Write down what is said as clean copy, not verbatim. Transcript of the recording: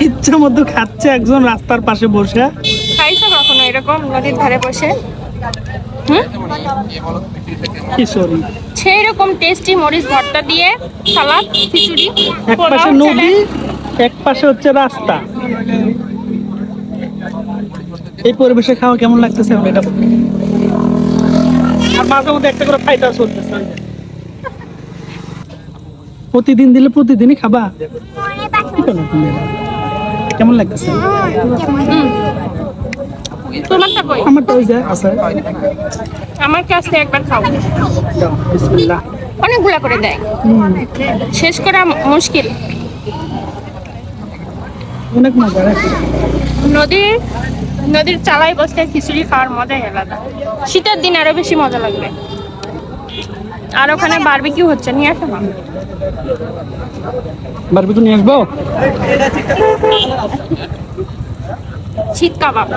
ইচ্ছা মতো খাচ্ছে একজন রাস্তার পাশে বসে। খাইছো কখনো এরকম নদীর ধারে বসে? সেই রকম টেস্টি মরিচ ভর্তা দিয়ে সালাদ, খিচুড়ি, এক পাশে নদী, এক পাশে হচ্ছে রাস্তা। এই পরিবেশে খাওয়া কেমন লাগতেছে এটা? আর মাঝে মধ্যে একটা করে ফাইটার চলতেছে। প্রতিদিন দিলে প্রতিদিনই খাবা? কেমন লাগতেছে? তোমারটা কই? আমারটা ওই যে আছে। আমার কাছে একবার খাও। বিসমিল্লাহ। অনেকগুলা করে দেয়, শেষ করা মুশকিল। অনেক মজা। নদীর চালায় বসে খিচুড়ি খাওয়ার মজাই আলাদা। শীতের দিন আরো বেশি মজা লাগবে। আর ওখানে বারবিকিউ হচ্ছে, নিয়ে আসো। বারবিকিউ নিয়ে আসবো। শীত কাবাব।